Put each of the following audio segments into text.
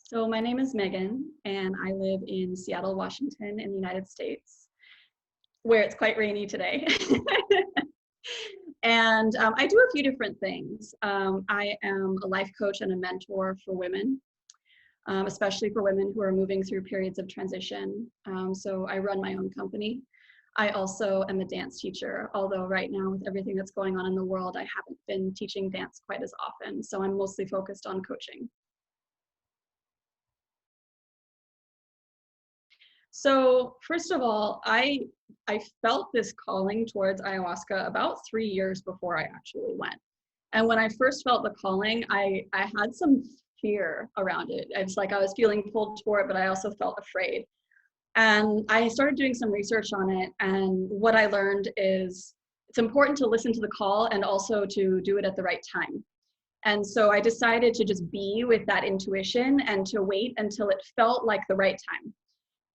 So my name is Megan, and I live in Seattle, Washington, in the United States, where it's quite rainy today. And I do a few different things. I am a life coach and a mentor for women, especially for women who are moving through periods of transition. So I run my own company. I also am a dance teacher, although right now with everything that's going on in the world, I haven't been teaching dance quite as often. So I'm mostly focused on coaching. So first of all, I felt this calling towards ayahuasca about 3 years before I actually went. And when I first felt the calling, I had some fear around it. It's like I was feeling pulled toward it, but I also felt afraid. And I started doing some research on it. And what I learned is it's important to listen to the call and also to do it at the right time. And so I decided to just be with that intuition and to wait until it felt like the right time.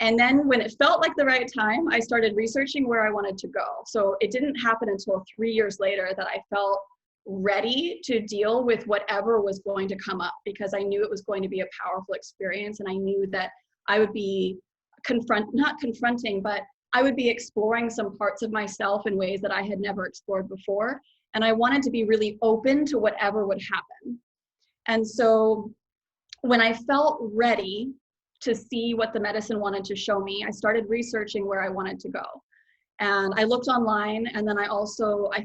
And then when it felt like the right time, I started researching where I wanted to go. So it didn't happen until 3 years later that I felt ready to deal with whatever was going to come up, because I knew it was going to be a powerful experience. And I knew that I would be not confronting, but I would be exploring some parts of myself in ways that I had never explored before. And I wanted to be really open to whatever would happen. And so when I felt ready to see what the medicine wanted to show me, I started researching where I wanted to go. And I looked online, and then I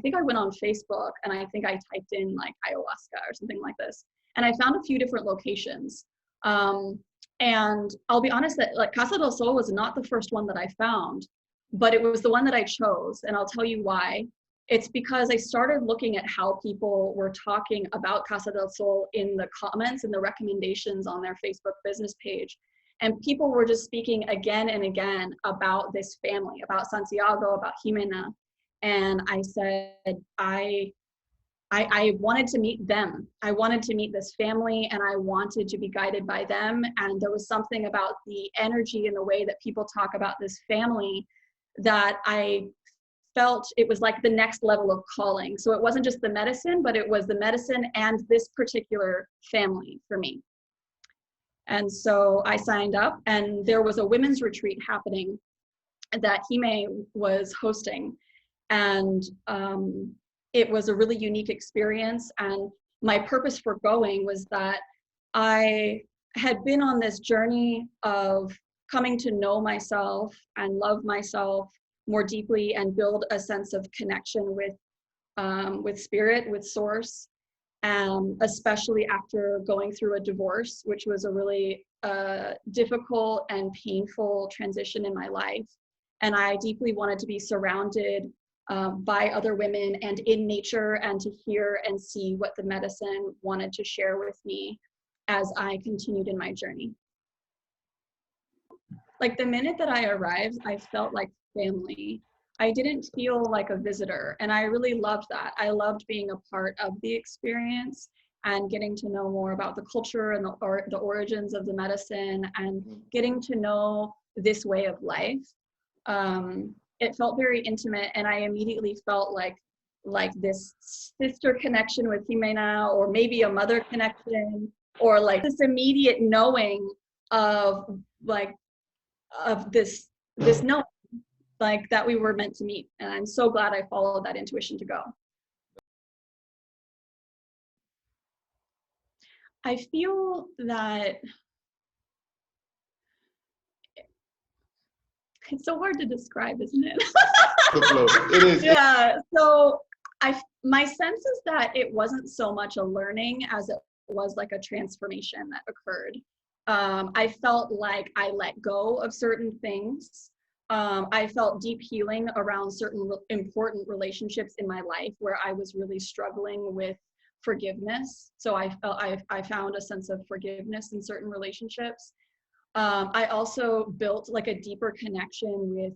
think I went on Facebook, and I think I typed in like ayahuasca or something like this. And I found a few different locations. And I'll be honest that like Casa del Sol was not the first one that I found, but it was the one that I chose. And I'll tell you why. It's because I started looking at how people were talking about Casa del Sol in the comments and the recommendations on their Facebook business page. And people were just speaking again and again about this family, about Santiago, about Jimena. And I said, I wanted to meet them. I wanted to meet this family, and I wanted to be guided by them. And there was something about the energy and the way that people talk about this family that I felt it was like the next level of calling. So it wasn't just the medicine, but it was the medicine and this particular family for me. And so I signed up, and there was a women's retreat happening that Hime was hosting. And it was a really unique experience. And my purpose for going was that I had been on this journey of coming to know myself and love myself more deeply and build a sense of connection with spirit, with source. Especially after going through a divorce, which was a really difficult and painful transition in my life. And I deeply wanted to be surrounded by other women and in nature, and to hear and see what the medicine wanted to share with me as I continued in my journey. Like the minute that I arrived, I felt like family. I didn't feel like a visitor, and I really loved that. I loved being a part of the experience and getting to know more about the culture and the origins of the medicine, and getting to know this way of life. It felt very intimate, and I immediately felt like this sister connection with Jimena, or maybe a mother connection, or like this immediate knowing of this knowing, like that we were meant to meet. And I'm so glad I followed that intuition to go. I feel that it's so hard to describe, isn't it? It is. Yeah. So my sense is that it wasn't so much a learning as it was like a transformation that occurred. I felt like I let go of certain things. I felt deep healing around certain important relationships in my life where I was really struggling with forgiveness. So I found a sense of forgiveness in certain relationships. I also built like a deeper connection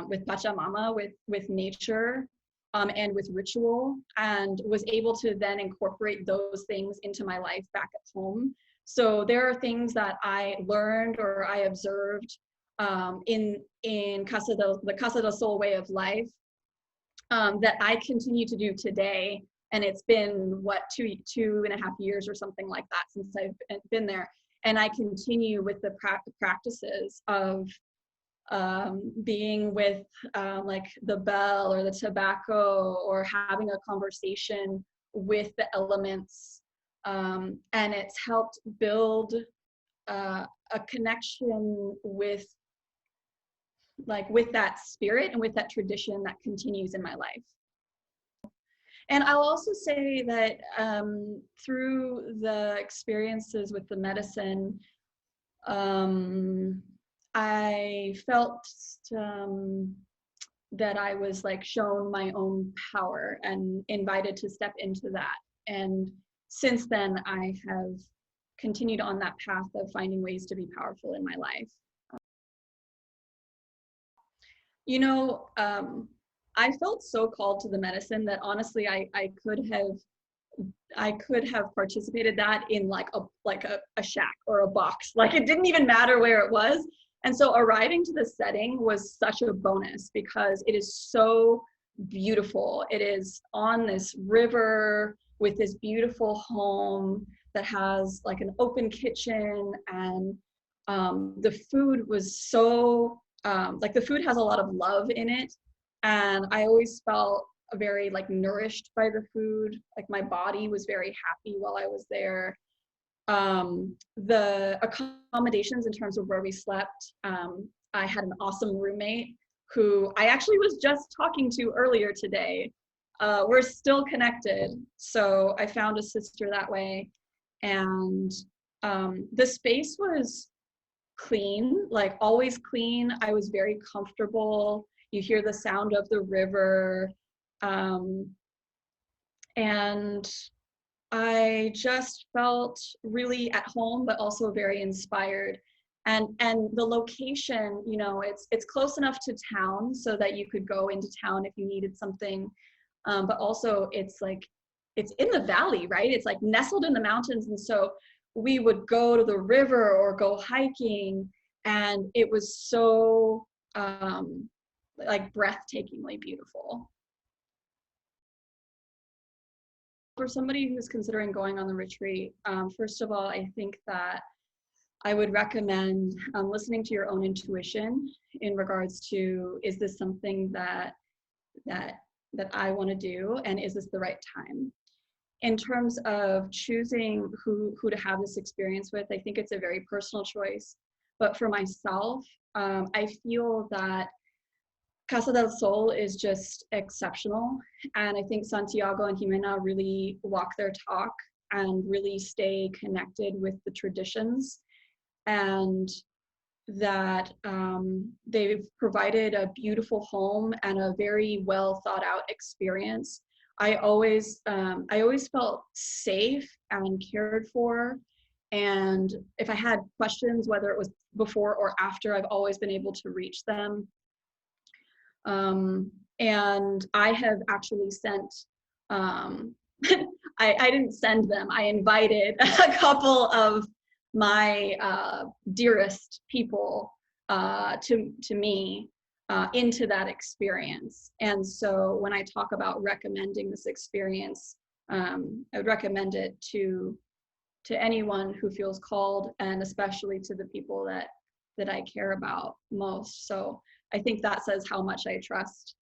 with Pachamama, with nature, and with ritual, and was able to then incorporate those things into my life back at home. So there are things that I learned or I observed in the Casa del Sol way of life that I continue to do today. And it's been what, 2.5 years or something like that since I've been there. And I continue with the practices of being with like the bell or the tobacco, or having a conversation with the elements. And it's helped build a connection with that spirit and with that tradition that continues in my life. And I'll also say that through the experiences with the medicine, I felt that I was like shown my own power and invited to step into that. And since then, I have continued on that path of finding ways to be powerful in my life. You know, I felt so called to the medicine that honestly, I could have participated that in like a shack or a box. Like it didn't even matter where it was. And so arriving to the setting was such a bonus because it is so beautiful. It is on this river with this beautiful home that has like an open kitchen, and the food was so like the food has a lot of love in it, and I always felt very like nourished by the food. Like my body was very happy while I was there. The accommodations in terms of where we slept, I had an awesome roommate who I actually was just talking to earlier today. We're still connected, so I found a sister that way. And the space was clean, like always clean. I was very comfortable. You hear the sound of the river. And I just felt really at home, but also very inspired. And the location, you know, it's close enough to town so that you could go into town if you needed something. But also it's like, it's in the valley, right? It's like nestled in the mountains. And so we would go to the river or go hiking, and it was so like breathtakingly beautiful. For somebody who's considering going on the retreat, first of all, I think that I would recommend listening to your own intuition in regards to, is this something that I want to do, and is this the right time? In terms of choosing who to have this experience with, I think it's a very personal choice. But for myself, I feel that Casa del Sol is just exceptional. And I think Santiago and Jimena really walk their talk and really stay connected with the traditions, and that they've provided a beautiful home and a very well thought out experience. I always felt safe and cared for. And if I had questions, whether it was before or after, I've always been able to reach them. And I have actually sent, I didn't send them, I invited a couple of my dearest people to me into that experience. And so when I talk about recommending this experience, I would recommend it to anyone who feels called, and especially to the people that I care about most. So I think that says how much I trust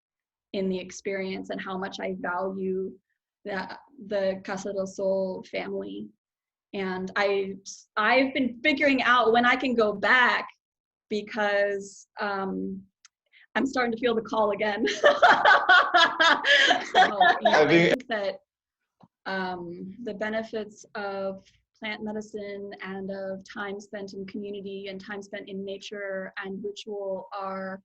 in the experience and how much I value the Casa del Sol family. And I've been figuring out when I can go back, because I'm starting to feel the call again. So, I think that the benefits of plant medicine and of time spent in community and time spent in nature and ritual are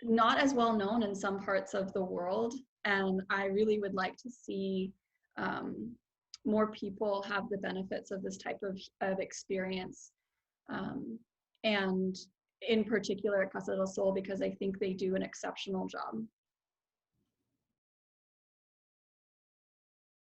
not as well known in some parts of the world. And I really would like to see more people have the benefits of this type of experience. And in particular at Casa del Sol, because I think they do an exceptional job.